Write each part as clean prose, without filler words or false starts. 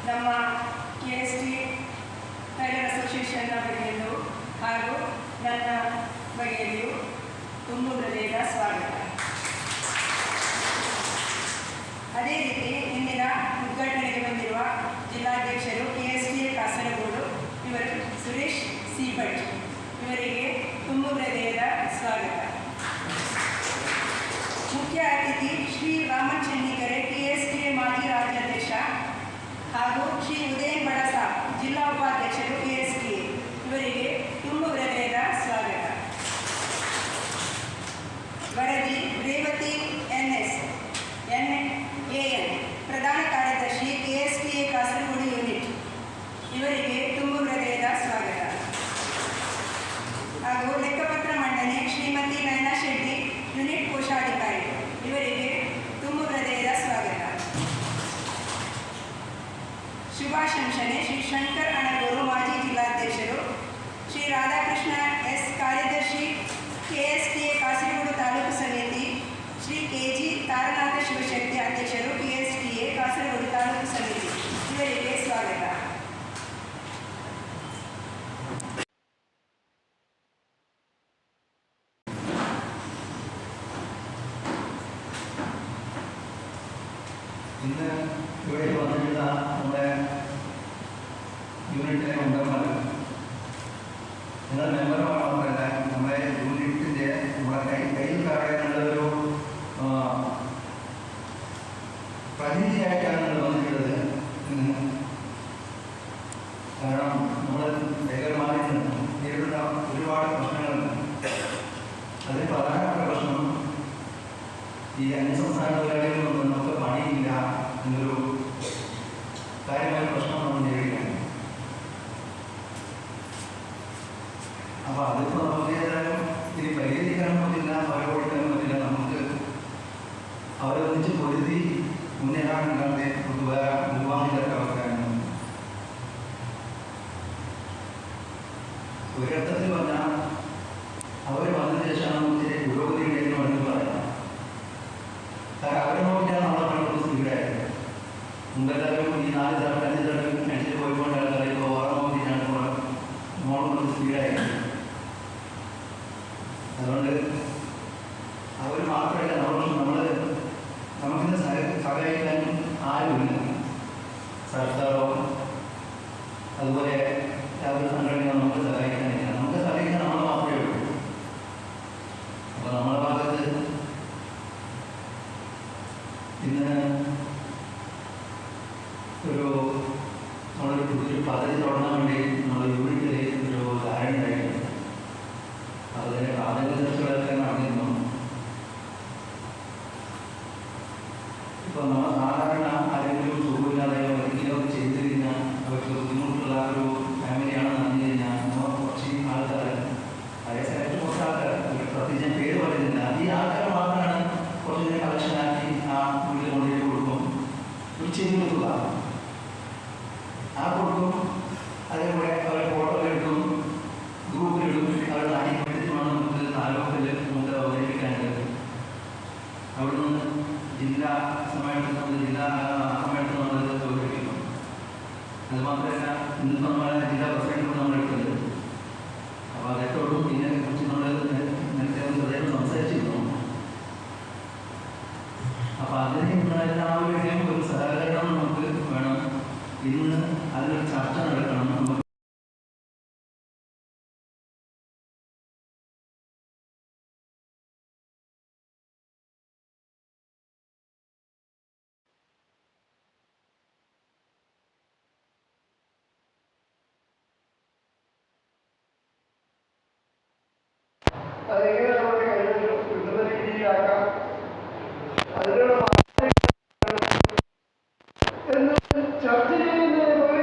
ನಮ್ಮ KST tailor ಅಸೋಸಿಯೇಷನ್ನ ಬಗೆಯಲ್ಲೂ ಹಾಗೂ ನನ್ನ ಬಗೆಯಲ್ಲಿಯೂ ತುಂಬ ಹೃದಯದ ಸ್ವಾಗತ. ಅದೇ ರೀತಿ ಇಂದಿನ ಉದ್ಘಾಟನೆಗೆ ಬಂದಿರುವ ಜಿಲ್ಲಾಧ್ಯಕ್ಷರು KSTA ಕಾಸರಗೋಡು ಇವರು ಸುರೇಶ್ ಸಿ ಭಟ್ ಇವರಿಗೆ ತುಂಬ ಹೃದಯದ ಸ್ವಾಗತ. ಮುಖ್ಯ ಅತಿಥಿ ಶ್ರೀ ರಾಮನ್ ಚೆನ್ನಿಕೆರೆ KSTA ಮಾಜಿ ರಾಜ್ಯಾಧ್ಯಕ್ಷ ಹಾಗೂ ಶ್ರೀ ಉದಯನ್ ಬಡಸಾಬ್ ಜಿಲ್ಲಾ ಉಪಾಧ್ಯಕ್ಷರು KSTA ಇವರಿಗೆ ತುಂಬ ಹೃದಯದ ಸ್ವಾಗತ. ವರದಿ ರೇವತಿ NS NAN ಪ್ರಧಾನ ಕಾರ್ಯದರ್ಶಿ KSTA ಕಾಸರಗೋಡು ಯೂನಿಟ್ ಇವರಿಗೆ ತುಂಬ ಹೃದಯದ ಸ್ವಾಗತ. ಹಾಗೂ ಲೆಕ್ಕಪತ್ರ ಮಂಡನೆ ಶ್ರೀಮತಿ ನಯನಾ ಶೆಟ್ಟಿ ಯೂನಿಟ್ ಕೋಶಾಧಿಕಾರಿ ಇವರಿಗೆ ತುಂಬ ಹೃದಯದ ಸ್ವಾಗತ. ಶುಭಾಶಂಸನೆ ಶ್ರೀ ಶಂಕರ್ ಅಣಗೂರು ಮಾಜಿ ಜಿಲ್ಲಾಧ್ಯಕ್ಷರು, ಶ್ರೀ ರಾಧಾಕೃಷ್ಣ S ಕಾರ್ಯದರ್ಶಿ KSTA ಕಾಸರಗೋಡು ತಾಲೂಕು ಸಮಿತಿ, ಶ್ರೀ KG ತಾರನಾಥ ಶಿವಶಕ್ತಿ ಅಧ್ಯಕ್ಷರು KSTA ಕಾಸರಗೋಡು ತಾಲೂಕು ಸಮಿತಿ ಇವರಿಗೆ ಸ್ವಾಗತ. ഇന്ന് ഇവിടെ വന്നിട്ടുള്ള നമ്മുടെ യൂണിറ്റിലെ മെമ്പർമാർ, നിങ്ങൾ മെമ്പർമാരല്ല, നമ്മുടെ യൂണിറ്റിൻ്റെ നമ്മുടെ കയ്യിൽ പറയാനുള്ളൊരു പ്രതിനിധിയായിട്ടാണ് നിങ്ങൾ വന്നിട്ടുള്ളത്. കാരണം നമ്മൾ ഭയങ്കരമായി നേരിടുന്ന ഒരുപാട് പ്രശ്നങ്ങളുണ്ട്. അതിൽ പ്രധാനപ്പെട്ട പ്രശ്നം ഈ അന്യസംസ്ഥാന തൊഴിലാളികളൊന്നും നമുക്ക് പണിയില്ല എന്നൊരു കാര്യമായ പ്രശ്നം നമ്മൾ നേരിടുകയാണ്. അപ്പോൾ അതിപ്പോൾ നമുക്ക് ഏതായാലും ഇനി പരിഹരിക്കാനും പറ്റില്ല, അവരെ കൊടുക്കാനും പറ്റില്ല. നമുക്ക് അവരെ ഒന്നിച്ച് പൊരുതി മുന്നേറാനില്ലാതെ മുൻവാങ്ങിയിട്ടൊക്കെ അവസ്ഥയാണ്. ഒരർത്ഥത്തിൽ പറഞ്ഞാൽ അവർ വന്നതിന് ശേഷമാണ് നമുക്ക് പുരോഗതി ഉണ്ടെന്ന് വേണമെങ്കിൽ പറയാം. കാരണം അവരെ നോക്കിയാണ് നമ്മളെ പണികൾ സ്പീഡായത്. മുമ്പെല്ലാവരും ഈ 4 തവണ 5 തവണ മനുഷ്യർ പോയിക്കൊണ്ടാണ് പറയുമ്പോൾ ഓരോ നോക്കിയിട്ടാണ് നമ്മളൊന്ന് സ്പീഡായത്. അതുകൊണ്ട് അവർ മാത്രമല്ല, നമുക്കിന്ന് സഹായിക്കാനും ആരുമില്ല. സർക്കാരോ അതുപോലെ യാതൊരു സംഘടനയോ നമുക്ക് സഹായിക്കാനില്ല. നമുക്ക് സഹായിക്കാൻ നമ്മൾ മാത്രമേ ഉള്ളൂ. അപ്പോൾ നമ്മുടെ ഭാഗത്ത് ഇന്ന് നമ്മളൊരു പുതിയൊരു പദ്ധതി തുടങ്ങാൻ വേണ്ടി നമ്മൾ യൂണിറ്റിൽ ഒരു ധാരണ ഉണ്ടായിരുന്നു. അതിൻ്റെ പ്രാഥമിക ചർച്ചകളൊക്കെ നടന്നിരുന്നു. ഇപ്പോൾ നമ്മൾ സാധാരണ ആരെങ്കിലും സുഖമില്ലാതെയോ എന്തെങ്കിലും ചെയ്തു കഴിഞ്ഞാൽ അവർക്ക് ബുദ്ധിമുട്ടുള്ള ഒരു ഫാമിലിയാണെന്ന് അറിഞ്ഞു കഴിഞ്ഞാൽ നമ്മൾ കുറച്ച് ആൾക്കാർ, വയസ്സായിട്ട് കുറച്ച് ആൾക്കാർ, പ്രത്യേകിച്ച് പേര് പറയുന്നില്ല, ഈ ആൾക്കാർ മാത്രമാണ് കുറച്ച് കളക്ഷനാക്കി ആ വീട്ടിൽ കൊണ്ടുപോയി കൊടുക്കും, ഒരു ചെയ്ത് കൊടുക്കുക. ആ കൊടുക്കും, അതേപോലെ അവരെ ഫോട്ടോ എടുക്കും, ഗ്രൂപ്പിലിടും. അവരുടെ അടിമറ്റമാണ് നമുക്ക് താലൂക്കിൽ നമുക്ക് അവതരിപ്പിക്കാനുള്ളത്. അവിടെ നിന്ന് ജില്ലാ സമ്മേളനത്തിൽ നമ്മൾ ജില്ലാ സമ്മേളനത്തിൽ നമ്മളത് അവതരിപ്പിക്കും. അതുമാത്രമല്ല, ഇന്നിപ്പോൾ നമ്മളെ ജില്ലാ പ്രസിഡന്റ് നമ്മൾ എടുക്കുന്നത്. അപ്പോൾ അതൊക്കെ ഇതിനെക്കുറിച്ച് നമ്മൾ നേരത്തെ ഹൃദയം സംസാരിച്ചിരുന്നു. അപ്പോൾ അതിനുള്ള എല്ലാവരുടെയും ഒരു സഹകരണം നമുക്ക് വേണം. ഇന്ന് അതിനൊരു ചർച്ച നടക്കണം. നമുക്ക് അതെങ്ങനെ നമ്മുടെ കയ്യിൽ കിട്ടുന്ന രീതിയിലാക്കാം, അതിനുള്ള എന്ന് ചർച്ച ചെയ്യുന്നതിന് പോലെ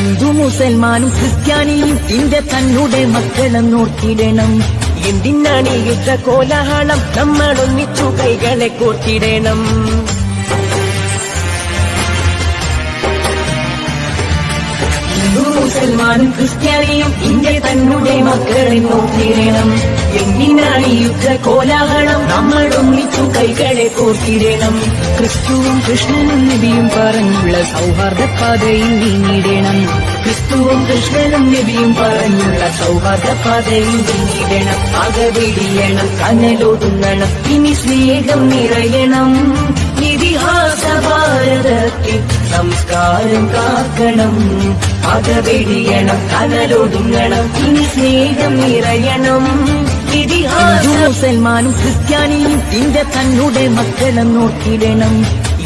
ഹിന്ദു മുസൽമാനും ക്രിസ്ത്യാനിയും ഇന്ത്യ തന്നെ മക്കളും നോക്കിയിടണം. എന്തിനാണ് ഈ യുദ്ധ കോലാഹലം? നമ്മളൊന്നിച്ചു കൈകളെ കോർത്തിടണം. ഹിന്ദു മുസൽമാനും ക്രിസ്ത്യാനിയും ഇന്ത്യ തന്നെ മക്കളെ നോക്കിയിടണം. എന്തിനാണ് ഈ യുദ്ധ കോലാഹലം? നമ്മളൊന്നിച്ചു കൈകളെ കോർത്തിടണം. ക്രിസ്തുവും കൃഷ്ണനും നബിയും പറഞ്ഞുള്ള സൗഹാർദ്ദ പാതയിൽ നീങ്ങിടണം. ക്രിസ്തുവും കൃഷ്ണനും നബിയും പറഞ്ഞുള്ള സൗഹാർദ്ദ പാതയിൽ നീങ്ങിടണം. അകവിടിയണം, കനലൊതുങ്ങണം, ഇനി സ്നേഹം നിറയണം. ഇതിഹാസ ഭാരതത്തിൽ സംസ്കാരം കാക്കണം. അകവിടിയണം, കനലൊതുങ്ങണം, ഇനി സ്നേഹം നിറയണം. ഹിന്ദു മുസൽമാനും ക്രിസ്ത്യാനിയും ഇന്ത്യ തന്നെ മക്കളും നോക്കിയിടണം.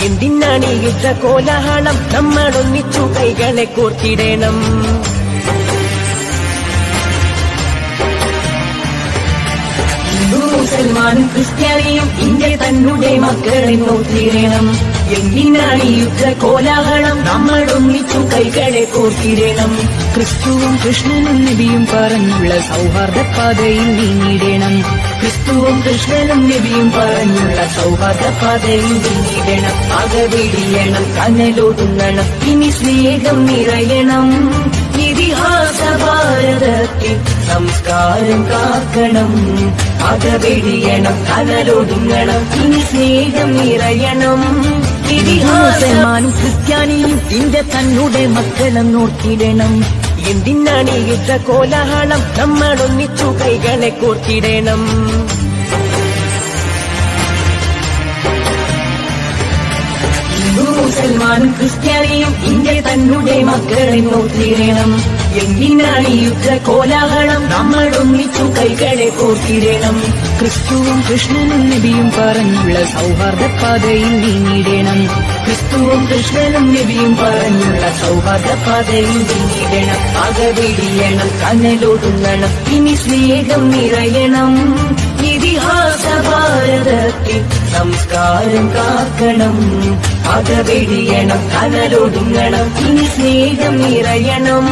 എന്തിനാണ് ഈ യുദ്ധ കോലാഹലം? നമ്മളൊന്നിച്ചു കൈകളെ കോർത്തിടണം. ഹിന്ദു മുസൽമാനും ക്രിസ്ത്യാനിയും ഇന്ത്യ തന്നെ മക്കളെ നോക്കിയിടണം. എന്തിനാണ് ഈ യുദ്ധ കോലാഹലം? നമ്മളൊന്നിച്ചു കൈകളെ കോർത്തിടണം. ക്രിസ്തുവും കൃഷ്ണനും നബിയും പറഞ്ഞുള്ള സൗഹാർദ്ദ പാതയിൽ നീങ്ങിടണം. ക്രിസ്തുവും കൃഷ്ണനും നബിയും പറഞ്ഞുള്ള സൗഹാർദ്ദ പാതയിൽ നീങ്ങിടണം. അകവിടിയണം, കനലൊതുങ്ങണം, ഇനി സ്നേഹം നിറയണം. ഇതിഹാസ ഭാരതത്തിൽ സംസ്കാരം കാക്കണം. അകവിടിയണം, കനലൊതുങ്ങണം, ഇനി സ്നേഹം നിറയണം. മുസൽമാനും ക്രിസ്ത്യാനിയും ഇന്ത്യ തന്നെ മക്കളും നോക്കിയിടണം. എന്തിനാണ് ഈ യുദ്ധ കോലാഹലം? നമ്മളൊന്നിച്ചു കൈകളെ കോർത്തിടണം. ഹിന്ദു മുസൽമാനും ക്രിസ്ത്യാനിയും ഇന്ത്യ തന്നെ മക്കളെ നോക്കിയിടണം. എന്തിനാണ് ഈ യുദ്ധ കോലാഹലം? നമ്മളൊന്നിച്ചു കൈകളെ കോർത്തിടണം. ക്രിസ്തുവും കൃഷ്ണനും നബിയും പറഞ്ഞുള്ള സൗഹാർദ്ദ പാതയിൽ നീങ്ങിടണം. ക്രിസ്തുവും കൃഷ്ണനും നബിയും പറഞ്ഞുള്ള സൗഹാർദ്ദ പാതയിൽ നീങ്ങിടണം. അകവിടിയണം, കനലൊതുങ്ങണം, ഇനി സ്നേഹം നിറയണം. ഇതിഹാസ ഭാരതത്തിൽ സംസ്കാരം കാക്കണം. അകവിടിയണം, കനലൊതുങ്ങണം, ഇനി സ്നേഹം നിറയണം.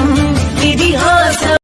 ഇതിഹാസ